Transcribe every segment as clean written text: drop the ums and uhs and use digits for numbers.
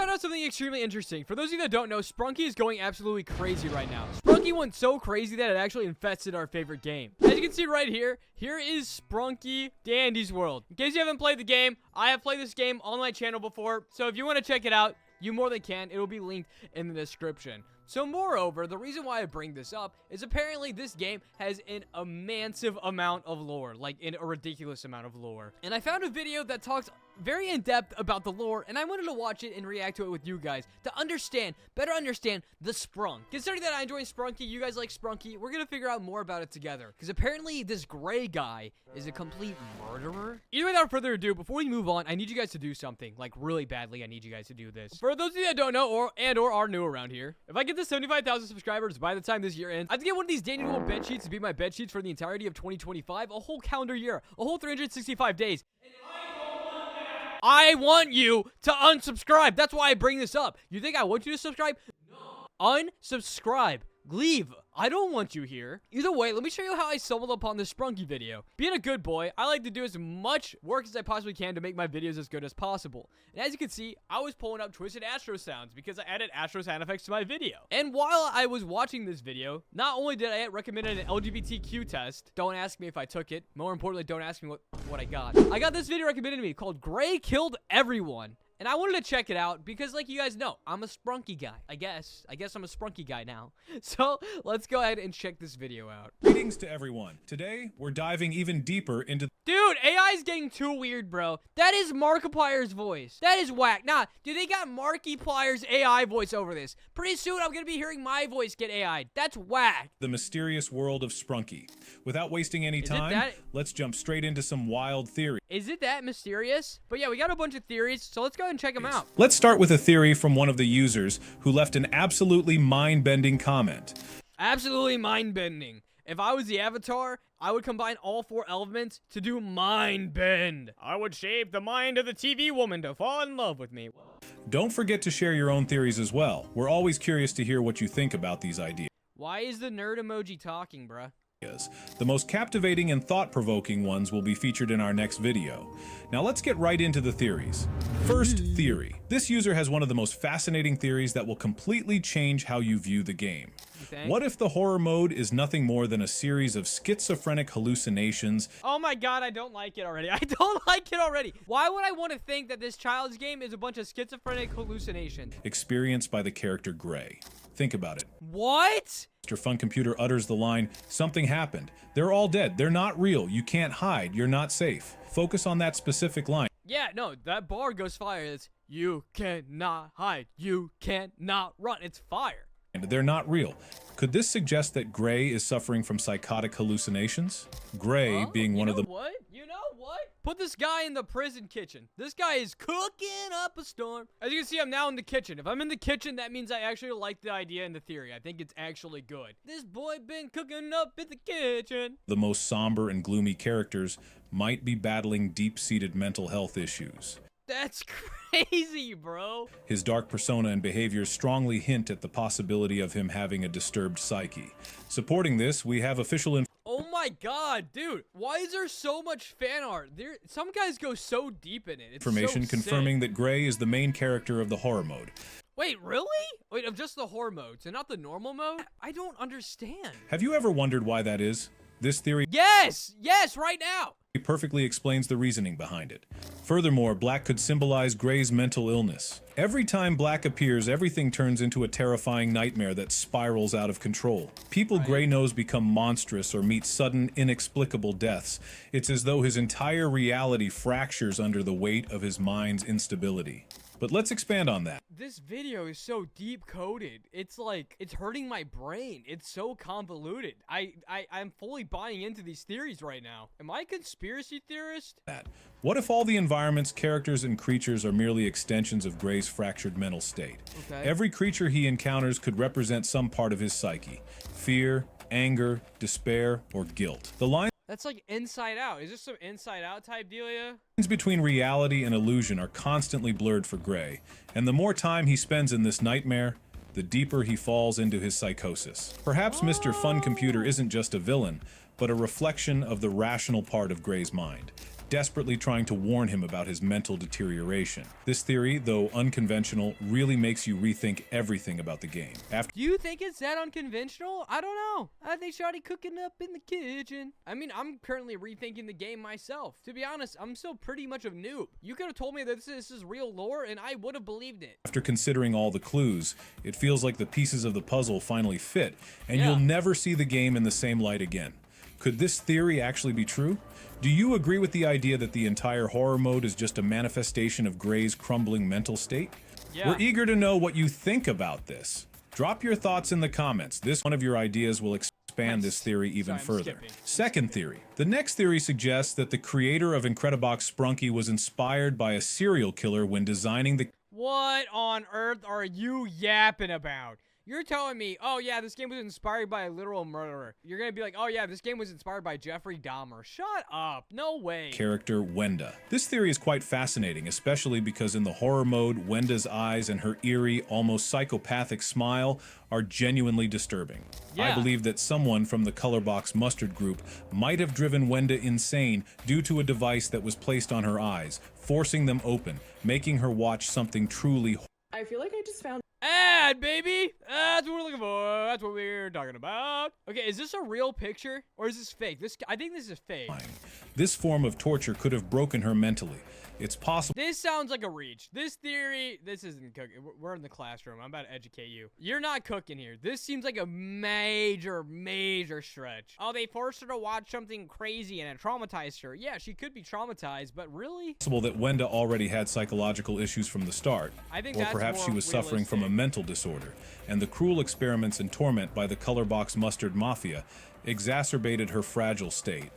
found out something extremely interesting. For those of you that don't know, Sprunki is going absolutely crazy right now. Sprunki went so crazy that it actually infested our favorite game. As you can see right here, here is Sprunki Dandy's World. In case you haven't played the game, I have played this game on my channel before, so if you want to check it out, you more than can. It will be linked in the description. So moreover, the reason why I bring this up is apparently this game has a massive amount of lore, like a ridiculous amount of lore. And I found a video that talks very in depth about the lore, and I wanted to watch it and react to it with you guys to better understand the Sprunk. Considering that I enjoy Sprunki, you guys like Sprunki, we're gonna figure out more about it together. Because apparently this gray guy is a complete murderer. Either way, without further ado, before we move on, I need you guys to do something, like really badly. I need you guys to do this. For those of you that don't know or are new around here, if I get to 75,000 subscribers by the time this year ends, I have to get one of these Dandy World bed sheets to be my bed sheets for the entirety of 2025, a whole calendar year, a whole 365 days. I want you to unsubscribe. That's why I bring this up. You think I want you to subscribe? No. Unsubscribe. Leave. I don't want you here. Either way, let me show you how I stumbled upon this Sprunki video. Being a good boy, I like to do as much work as I possibly can to make my videos as good as possible. And as you can see, I was pulling up Twisted Astro sounds because I added Astro sound effects to my video. And while I was watching this video, not only did I recommend an LGBTQ test, don't ask me if I took it. More importantly, don't ask me what I got. I got this video recommended to me called Gray Killed Everyone. And I wanted to check it out because, like you guys know, I'm a Sprunki guy. I guess I'm a Sprunki guy now. So let's go ahead and check this video out. Greetings to everyone. Today, we're diving even deeper into... Dude, AI is getting too weird, bro. That is Markiplier's voice. That is whack. Nah, dude, they got Markiplier's AI voice over this. Pretty soon, I'm gonna be hearing my voice get AI'd. That's whack. The mysterious world of Sprunki. Without wasting any time, let's jump straight into some wild theories. Is it that mysterious? But yeah, we got a bunch of theories, so let's go ahead and check them out. Let's start with a theory from one of the users who left an absolutely mind-bending comment. Absolutely mind-bending. If I was the Avatar, I would combine all 4 elements to do mind bend. I would shape the mind of the TV woman to fall in love with me. Don't forget to share your own theories as well. We're always curious to hear what you think about these ideas. Why is the nerd emoji talking, bruh? The most captivating and thought-provoking ones will be featured in our next video. Now let's get right into the theories. First theory. This user has one of the most fascinating theories that will completely change how you view the game. What if the horror mode is nothing more than a series of schizophrenic hallucinations? Oh my god, I don't like it already. I don't like it already. Why would I want to think that this child's game is a bunch of schizophrenic hallucinations? Experienced by the character Gray. Think about it. What? Mr. Fun Computer utters the line, "Something happened. They're all dead. They're not real. You can't hide. You're not safe." Focus on that specific line. Yeah, no, that bar goes fire. It's, you cannot hide. You cannot run. It's fire. And they're not real. Could this suggest that Gray is suffering from psychotic hallucinations? Gray being one of the... What? You know what? Put this guy in the prison kitchen. This guy is cooking up a storm. As you can see, I'm now in the kitchen. If I'm in the kitchen, that means I actually like the idea and the theory. I think it's actually good. This boy been cooking up in the kitchen. The most somber and gloomy characters might be battling deep-seated mental health issues. That's crazy, bro. His dark persona and behaviors strongly hint at the possibility of him having a disturbed psyche. Supporting this, we have official Oh my god, dude. Why is there so much fan art? Some guys go so deep in it. It's information so confirming sick. that Gray is the main character of the horror mode. Wait, really? Wait, of just the horror modes and not the normal mode? I don't understand. Have you ever wondered why that is? This theory... Yes! Yes, right now! It perfectly explains the reasoning behind it. Furthermore, Black could symbolize Gray's mental illness. Every time Black appears, everything turns into a terrifying nightmare that spirals out of control. People Gray knows become monstrous or meet sudden, inexplicable deaths. It's as though his entire reality fractures under the weight of his mind's instability. But let's expand on that. This video is so deep-coded. It's like, it's hurting my brain. It's so convoluted. I'm fully buying into these theories right now. Am I a conspiracy theorist? What if all the environments, characters, and creatures are merely extensions of Gray's fractured mental state? Okay. Every creature he encounters could represent some part of his psyche. Fear, anger, despair, or guilt. The line That's like Inside Out. Is this some Inside Out type dealio? lines between reality and illusion are constantly blurred for Gray, and the more time he spends in this nightmare, the deeper he falls into his psychosis. Perhaps Mr. Fun Computer isn't just a villain, but a reflection of the rational part of Gray's mind. desperately trying to warn him about his mental deterioration. This theory, though unconventional, really makes you rethink everything about the game. Do you think it's that unconventional? I don't know. I think Shawty cooking up in the kitchen. I mean, I'm currently rethinking the game myself. To be honest, I'm still pretty much a noob. You could have told me that this is real lore, and I would have believed it. After considering all the clues, it feels like the pieces of the puzzle finally fit, and Yeah. you'll never see the game in the same light again. Could this theory actually be true? Do you agree with the idea that the entire horror mode is just a manifestation of Gray's crumbling mental state? Yeah. We're eager to know what you think about this. Drop your thoughts in the comments. This one of your ideas will expand this theory even further. Second theory. The next theory suggests that the creator of Incrediblox Sprunki was inspired by a serial killer when designing the... What on earth are you yapping about? You're telling me, oh yeah, this game was inspired by a literal murderer. You're gonna be like, oh yeah, this game was inspired by Jeffrey Dahmer. Shut up. No way. Character Wenda. This theory is quite fascinating, especially because in the horror mode, Wenda's eyes and her eerie, almost psychopathic smile are genuinely disturbing. Yeah. I believe that someone from the Colorbox Mustard group might have driven Wenda insane due to a device that was placed on her eyes, forcing them open, making her watch something truly I feel like I just found Ad, baby! That's what we're looking for. That's what we're talking about. Okay, is this a real picture? Or is this fake? I think this is fake. This form of torture could have broken her mentally. It's possible. This sounds like a reach. This theory, this isn't cooking. We're in the classroom. I'm about to educate you. You're not cooking here. This seems like a major stretch. Oh, they forced her to watch something crazy and it traumatized her. Yeah, she could be traumatized, but really? Possible that Wenda already had psychological issues from the start. I think or that's perhaps more she was suffering from a realistic. mental disorder, and the cruel experiments and torment by the Colorbox Mustard Mafia exacerbated her fragile state.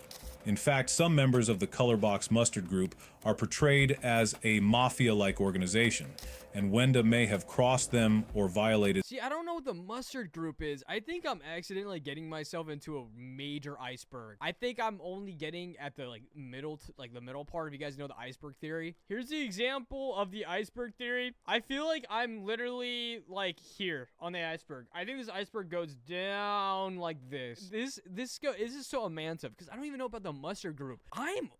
In fact, some members of the Colorbox Mustard group are portrayed as a mafia-like organization, and Wenda may have crossed them or violated. See, I don't know what the mustard group is. I think I'm accidentally getting myself into a major iceberg. I think I'm only getting at the middle part. If you guys know the iceberg theory, here's the example of the iceberg theory. I feel like I'm literally here on the iceberg. I think this iceberg goes down like this. This is so immensive because I don't even know about the mustard group. I'm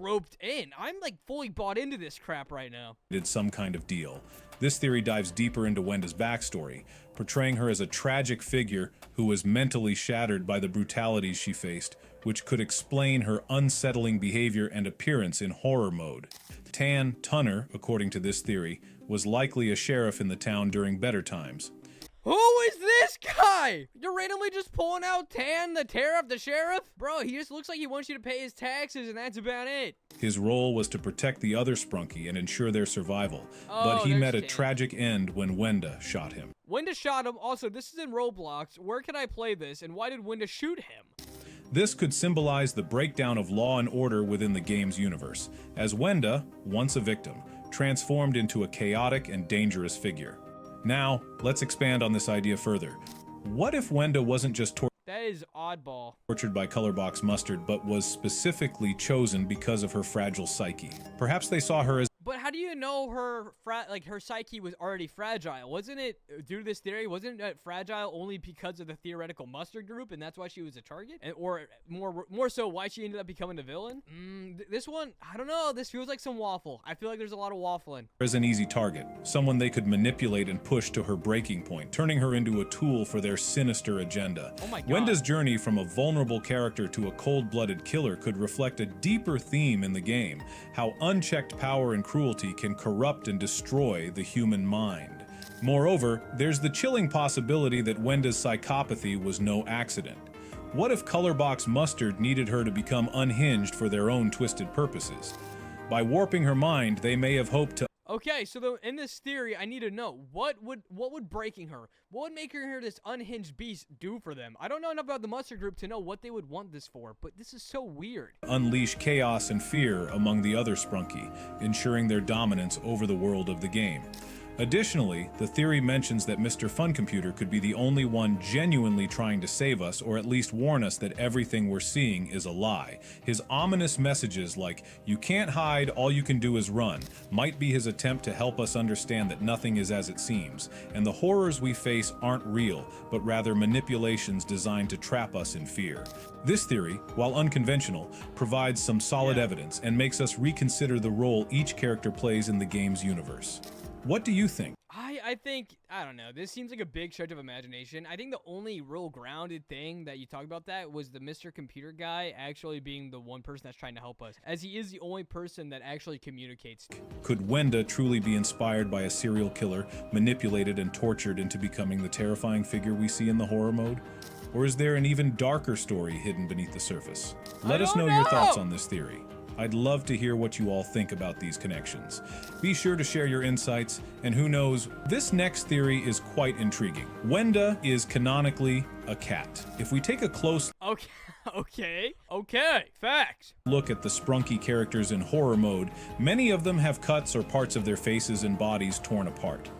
roped in. I'm fully bought into this crap right now. Did some kind of deal. This theory dives deeper into Wenda's backstory, portraying her as a tragic figure who was mentally shattered by the brutalities she faced, which could explain her unsettling behavior and appearance in horror mode. Tan Tunner, according to this theory, was likely a sheriff in the town during better times. Who is this guy? You're randomly just pulling out Tan, the tariff, the sheriff? Bro, he just looks like he wants you to pay his taxes and that's about it. His role was to protect the other Sprunki and ensure their survival, Oh, but he there's met a Tan. tragic end when Wenda shot him. Wenda shot him. Also, this is in Roblox. Where can I play this? And why did Wenda shoot him? This could symbolize the breakdown of law and order within the game's universe, as Wenda, once a victim, transformed into a chaotic and dangerous figure. Now, let's expand on this idea further. What if Wenda wasn't just That is oddball. tortured by Colorbox Mustard, but was specifically chosen because of her fragile psyche? Perhaps they saw her as But how do you know her her psyche was already fragile? Wasn't it, due to this theory, wasn't it fragile only because of the theoretical mustard group, and that's why she was a target? Or more so, why she ended up becoming a villain? This one, I don't know. This feels like some waffle. I feel like there's a lot of waffling. an easy target, someone they could manipulate and push to her breaking point, turning her into a tool for their sinister agenda. Oh my God. Wenda's journey from a vulnerable character to a cold-blooded killer could reflect a deeper theme in the game, how unchecked power and cruelty can corrupt and destroy the human mind. Moreover, there's the chilling possibility that Wenda's psychopathy was no accident. What if Colorbox Mustard needed her to become unhinged for their own twisted purposes? By warping her mind, they may have hoped to Okay, so in this theory, I need to know what would breaking her, what would making her this unhinged beast do for them? I don't know enough about the mustard group to know what they would want this for, but this is so weird. unleash chaos and fear among the other Sprunki, ensuring their dominance over the world of the game. Additionally, the theory mentions that Mr. Fun Computer could be the only one genuinely trying to save us, or at least warn us that everything we're seeing is a lie. His ominous messages like, "You can't hide, all you can do is run," might be his attempt to help us understand that nothing is as it seems, and the horrors we face aren't real, but rather manipulations designed to trap us in fear. This theory, while unconventional, provides some solid evidence and makes us reconsider the role each character plays in the game's universe. What do you think? I think, I don't know, this seems like a big stretch of imagination. I think the only real grounded thing that you talked about that was the Mr. Computer guy actually being the one person that's trying to help us, as he is the only person that actually communicates. Could Wenda truly be inspired by a serial killer, manipulated and tortured into becoming the terrifying figure we see in the horror mode? Or is there an even darker story hidden beneath the surface? Let us know your thoughts on this theory. I'd love to hear what you all think about these connections. Be sure to share your insights, and who knows, this next theory is quite intriguing. Wenda is canonically a cat. If we take a close Facts. look at the Sprunki characters in horror mode, many of them have cuts or parts of their faces and bodies torn apart.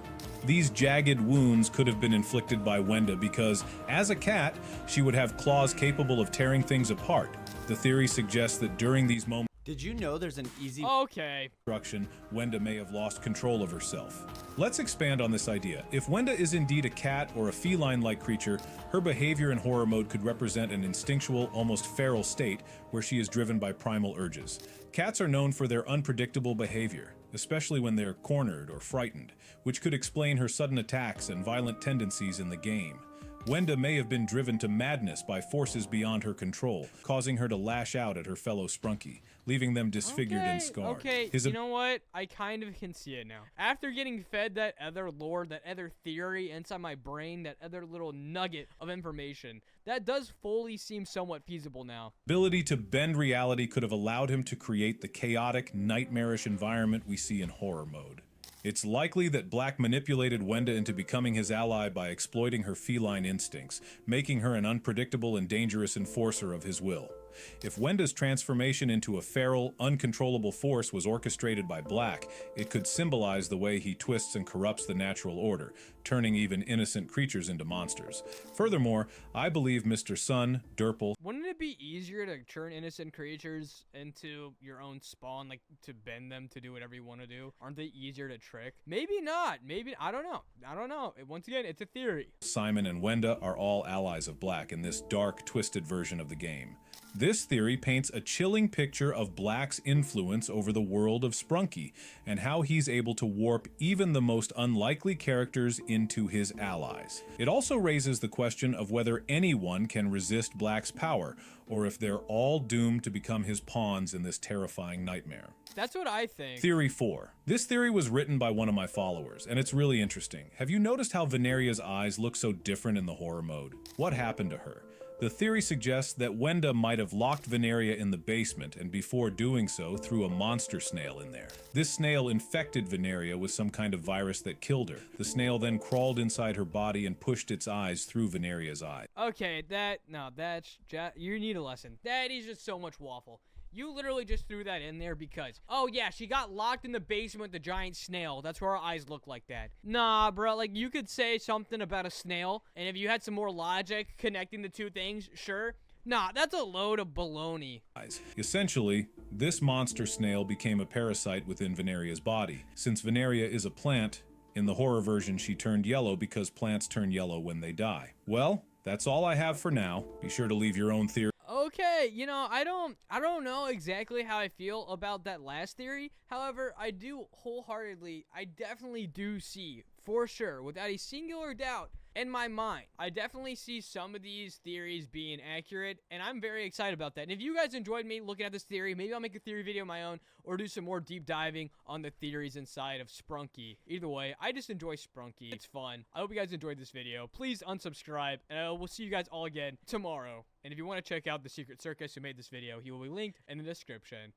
These jagged wounds could have been inflicted by Wenda because, as a cat, she would have claws capable of tearing things apart. The theory suggests that during these moments Did you know there's an easy destruction, Wenda may have lost control of herself. Let's expand on this idea. If Wenda is indeed a cat or a feline-like creature, her behavior in horror mode could represent an instinctual, almost feral state where she is driven by primal urges. Cats are known for their unpredictable behavior, especially when they're cornered or frightened, which could explain her sudden attacks and violent tendencies in the game. Wenda may have been driven to madness by forces beyond her control, causing her to lash out at her fellow Sprunki, leaving them disfigured and scarred. Okay, you know what? I kind of can see it now. After getting fed that other lore, that other theory inside my brain, that other little nugget of information, that does fully seem somewhat feasible now. Ability to bend reality could have allowed him to create the chaotic, nightmarish environment we see in horror mode. It's likely that Black manipulated Wenda into becoming his ally by exploiting her feline instincts, making her an unpredictable and dangerous enforcer of his will. If Wenda's transformation into a feral, uncontrollable force was orchestrated by Black, it could symbolize the way he twists and corrupts the natural order, turning even innocent creatures into monsters. Furthermore, I believe Mr. Sun, Durple... Wouldn't it be easier to turn innocent creatures into your own spawn, like to bend them to do whatever you want to do? Aren't they easier to trick? Maybe not. Maybe, I don't know. Once again, it's a theory. Simon and Wenda are all allies of Black in this dark, twisted version of the game. This theory paints a chilling picture of Black's influence over the world of Sprunki, and how he's able to warp even the most unlikely characters into his allies. It also raises the question of whether anyone can resist Black's power, or if they're all doomed to become his pawns in this terrifying nightmare. That's what I think. Theory 4. This theory was written by one of my followers, and it's really interesting. Have you noticed how Veneria's eyes look so different in the horror mode? What happened to her? The theory suggests that Wenda might have locked Veneria in the basement, and before doing so, threw a monster snail in there. This snail infected Veneria with some kind of virus that killed her. The snail then crawled inside her body and pushed its eyes through Veneria's eyes. Okay, you need a lesson. That is just so much waffle. You literally just threw that in there because, oh yeah, she got locked in the basement with the giant snail. That's where her eyes look like that. Nah, bro, like you could say something about a snail, and if you had some more logic connecting the two things, sure. Nah, that's a load of baloney. Essentially, this monster snail became a parasite within Veneria's body. Since Veneria is a plant, in the horror version she turned yellow because plants turn yellow when they die. Well, that's all I have for now. Be sure to leave your own theory. Okay, you know, I don't know exactly how I feel about that last theory. However, I definitely do see, for sure, without a singular doubt in my mind, I definitely see some of these theories being accurate, and I'm very excited about that. And if you guys enjoyed me looking at this theory, maybe I'll make a theory video of my own, or do some more deep diving on the theories inside of Sprunki. Either way, I just enjoy Sprunki. It's fun. I hope you guys enjoyed this video. Please unsubscribe, and we'll see you guys all again tomorrow. And if you want to check out the Secret Circus who made this video, he will be linked in the description.